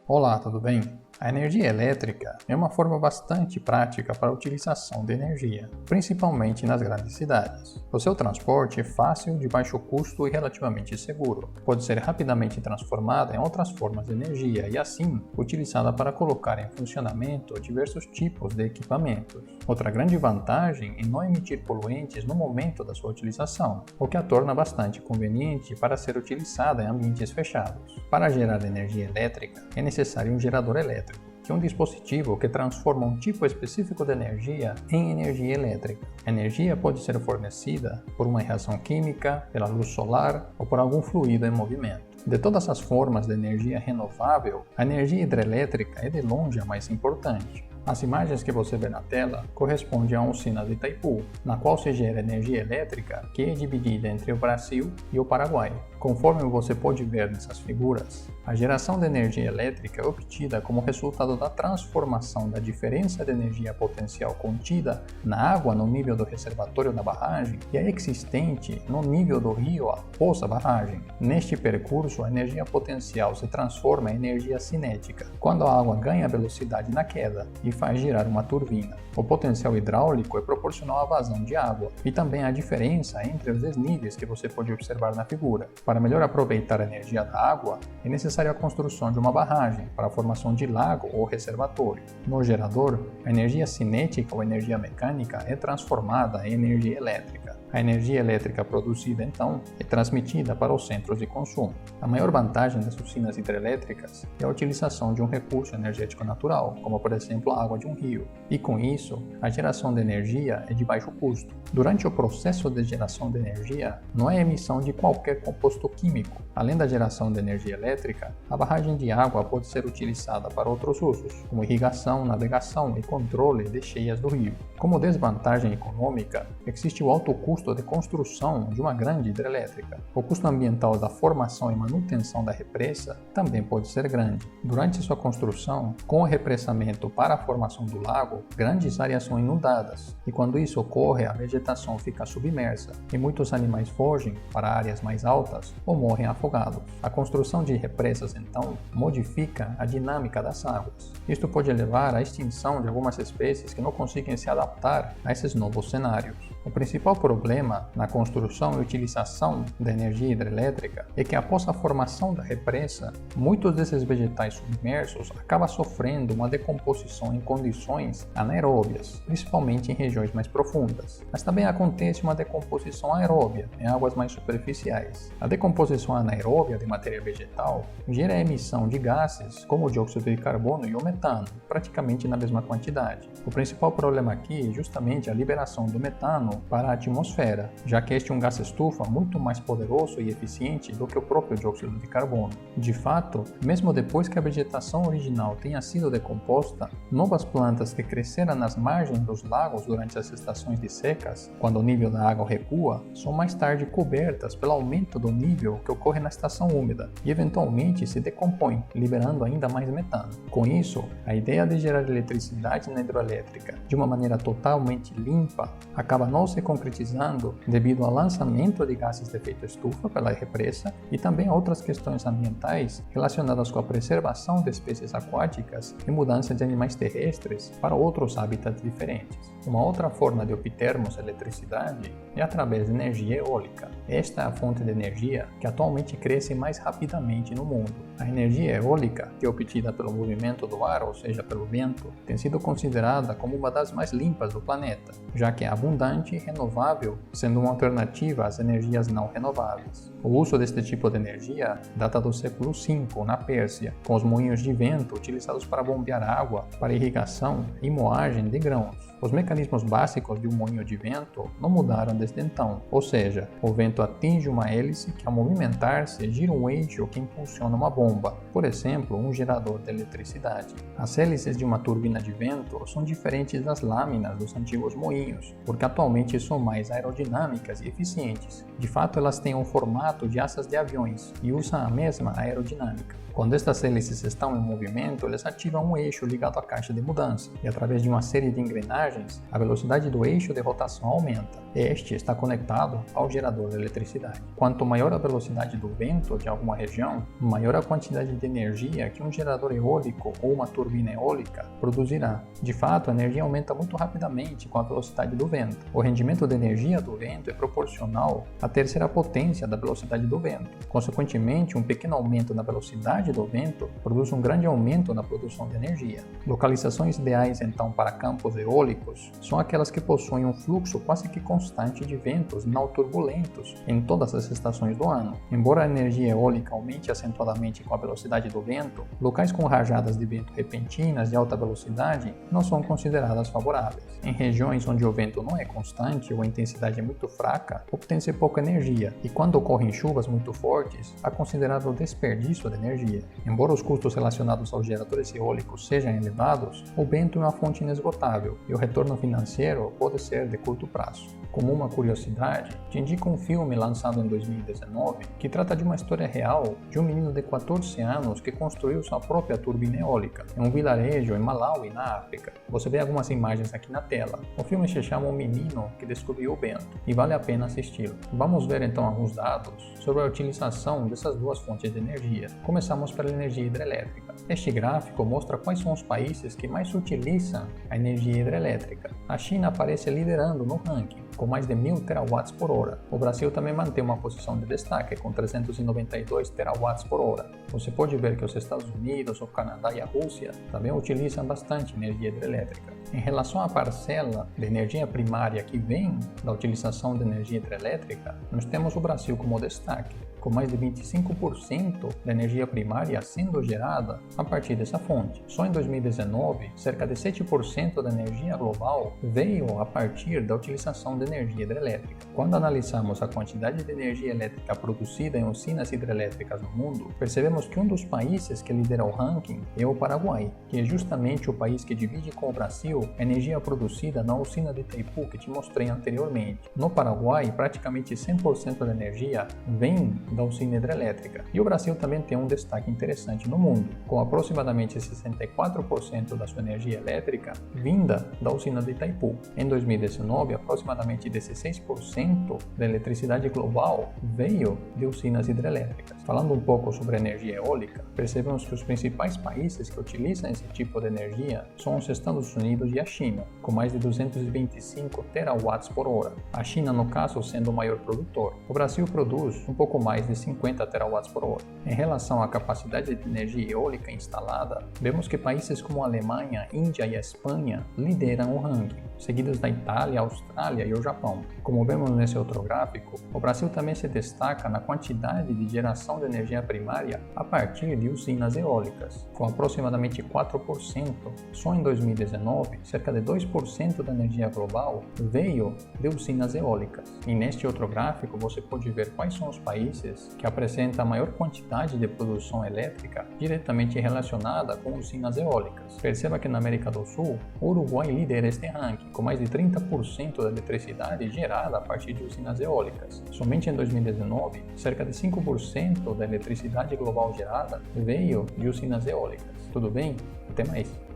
Olá, tudo bem? A energia elétrica é uma forma bastante prática para a utilização de energia, principalmente nas grandes cidades. O seu transporte é fácil, de baixo custo e relativamente seguro. Pode ser rapidamente transformada em outras formas de energia e, assim, utilizada para colocar em funcionamento diversos tipos de equipamentos. Outra grande vantagem é não emitir poluentes no momento da sua utilização, o que a torna bastante conveniente para ser utilizada em ambientes fechados. Para gerar energia elétrica, é necessário um gerador elétrico, que é um dispositivo que transforma um tipo específico de energia em energia elétrica. A energia pode ser fornecida por uma reação química, pela luz solar ou por algum fluido em movimento. De todas as formas de energia renovável, a energia hidrelétrica é de longe a mais importante. As imagens que você vê na tela correspondem à usina de Itaipu, na qual se gera energia elétrica que é dividida entre o Brasil e o Paraguai. Conforme você pode ver nessas figuras, a geração de energia elétrica é obtida como resultado da transformação da diferença de energia potencial contida na água no nível do reservatório da barragem e a existente no nível do rio após a barragem. Neste percurso, a energia potencial se transforma em energia cinética, quando a água ganha velocidade na queda e faz girar uma turbina. O potencial hidráulico é proporcional à vazão de água e também à diferença entre os desníveis que você pode observar na figura. Para melhor aproveitar a energia da água, é necessária a construção de uma barragem para a formação de lago ou reservatório. No gerador, a energia cinética ou energia mecânica é transformada em energia elétrica. A energia elétrica produzida, então, é transmitida para os centros de consumo. A maior vantagem das usinas hidrelétricas é a utilização de um recurso energético natural, como por exemplo a água de um rio, e com isso, a geração de energia é de baixo custo. Durante o processo de geração de energia, não há emissão de qualquer composto químico. Além da geração de energia elétrica, a barragem de água pode ser utilizada para outros usos, como irrigação, navegação e controle de cheias do rio. Como desvantagem econômica, existe o alto custo de construção de uma grande hidrelétrica. O custo ambiental da formação e manutenção da represa também pode ser grande. Durante sua construção, com o repressamento para a formação do lago, grandes áreas são inundadas, e quando isso ocorre, a vegetação fica submersa e muitos animais fogem para áreas mais altas ou morrem afogados. A construção de represas, então, modifica a dinâmica das águas. Isto pode levar à extinção de algumas espécies que não conseguem se adaptar a esses novos cenários. O principal problema na construção e utilização da energia hidrelétrica é que após a formação da represa, muitos desses vegetais submersos acabam sofrendo uma decomposição em condições anaeróbias, principalmente em regiões mais profundas. Mas também acontece uma decomposição aeróbia em águas mais superficiais. A decomposição anaeróbia de matéria vegetal gera a emissão de gases como o dióxido de carbono e o metano, praticamente na mesma quantidade. O principal problema aqui é justamente a liberação do metano para a atmosfera, já que este é um gás estufa muito mais poderoso e eficiente do que o próprio dióxido de carbono. De fato, mesmo depois que a vegetação original tenha sido decomposta, novas plantas que cresceram nas margens dos lagos durante as estações de secas, quando o nível da água recua, são mais tarde cobertas pelo aumento do nível que ocorre na estação úmida e eventualmente se decompõem, liberando ainda mais metano. Com isso, a ideia de gerar eletricidade na hidroelétrica de uma maneira totalmente limpa acaba não se concretizando devido ao lançamento de gases de efeito estufa pela represa e também a outras questões ambientais relacionadas com a preservação de espécies aquáticas e mudança de animais terrestres para outros hábitats diferentes. Uma outra forma de obtermos eletricidade é através de energia eólica. Esta é a fonte de energia que atualmente cresce mais rapidamente no mundo. A energia eólica, que é obtida pelo movimento do ar, ou seja, pelo vento, tem sido considerada como uma das mais limpas do planeta, já que é abundante e renovável, sendo uma alternativa às energias não renováveis. O uso deste tipo de energia data do século V, na Pérsia, com os moinhos de vento utilizados para bombear água, para irrigação e moagem de grãos. Os mecanismos básicos de um moinho de vento não mudaram desde então, ou seja, o vento atinge uma hélice que, ao movimentar-se, gira um eixo que impulsiona uma bomba, por exemplo, um gerador de eletricidade. As hélices de uma turbina de vento são diferentes das lâminas dos antigos moinhos, porque atualmente são mais aerodinâmicas e eficientes. De fato, elas têm um formato de asas de aviões e usam a mesma aerodinâmica. Quando estas hélices estão em movimento, eles ativam um eixo ligado à caixa de mudança, e através de uma série de engrenagens, a velocidade do eixo de rotação aumenta. Este está conectado ao gerador de eletricidade. Quanto maior a velocidade do vento de alguma região, maior a quantidade de energia que um gerador eólico ou uma turbina eólica produzirá. De fato, a energia aumenta muito rapidamente com a velocidade do vento. O rendimento de energia do vento é proporcional à terceira potência da velocidade do vento. Consequentemente, um pequeno aumento na velocidade do vento produz um grande aumento na produção de energia. Localizações ideais, então, para campos eólicos são aquelas que possuem um fluxo quase que constante de ventos não turbulentos em todas as estações do ano. Embora a energia eólica aumente acentuadamente com a velocidade do vento, locais com rajadas de vento repentinas de alta velocidade não são consideradas favoráveis. Em regiões onde o vento não é constante ou a intensidade é muito fraca, obtém-se pouca energia, e quando ocorrem chuvas muito fortes, há considerável desperdício de energia. Embora os custos relacionados aos geradores eólicos sejam elevados, o vento é uma fonte inesgotável e o retorno financeiro pode ser de curto prazo. Como uma curiosidade, te indico um filme lançado em 2019 que trata de uma história real de um menino de 14 anos que construiu sua própria turbina eólica em um vilarejo em Malawi, na África. Você vê algumas imagens aqui na tela. O filme se chama O Menino que Descobriu o Vento e vale a pena assisti-lo. Vamos ver então alguns dados sobre a utilização dessas duas fontes de energia. Começamos pela energia hidrelétrica. Este gráfico mostra quais são os países que mais utilizam a energia hidrelétrica. A China aparece liderando no ranking, com mais de 1.000 terawatts por hora. O Brasil também mantém uma posição de destaque, com 392 terawatts por hora. Você pode ver que os Estados Unidos, o Canadá e a Rússia também utilizam bastante energia hidrelétrica. Em relação à parcela de energia primária que vem da utilização de energia hidrelétrica, nós temos o Brasil como destaque, com mais de 25% da energia primária sendo gerada a partir dessa fonte. Só em 2019, cerca de 7% da energia global veio a partir da utilização de energia hidrelétrica. Quando analisamos a quantidade de energia elétrica produzida em usinas hidrelétricas no mundo, percebemos que um dos países que lidera o ranking é o Paraguai, que é justamente o país que divide com o Brasil a energia produzida na usina de Itaipu que te mostrei anteriormente. No Paraguai, praticamente 100% da energia vem da usina hidrelétrica. E o Brasil também tem um destaque interessante no mundo, com aproximadamente 64% da sua energia elétrica vinda da usina de Itaipu. Em 2019, aproximadamente 16% da eletricidade global veio de usinas hidrelétricas. Falando um pouco sobre a energia eólica, percebemos que os principais países que utilizam esse tipo de energia são os Estados Unidos e a China, com mais de 225 terawatts por hora. A China, no caso, sendo o maior produtor. O Brasil produz um pouco mais de 50 terawatts por hora. Em relação à capacidade de energia eólica instalada, vemos que países como a Alemanha, Índia e a Espanha lideram o ranking, seguidos da Itália, a Austrália e o Japão. Como vemos nesse outro gráfico, o Brasil também se destaca na quantidade de geração de energia primária a partir de usinas eólicas, com aproximadamente 4%. Só em 2019, cerca de 2% da energia global veio de usinas eólicas. E neste outro gráfico você pode ver quais são os países que apresenta a maior quantidade de produção elétrica diretamente relacionada com usinas eólicas. Perceba que na América do Sul, o Uruguai lidera este ranking, com mais de 30% da eletricidade gerada a partir de usinas eólicas. Somente em 2019, cerca de 5% da eletricidade global gerada veio de usinas eólicas. Tudo bem? Até mais!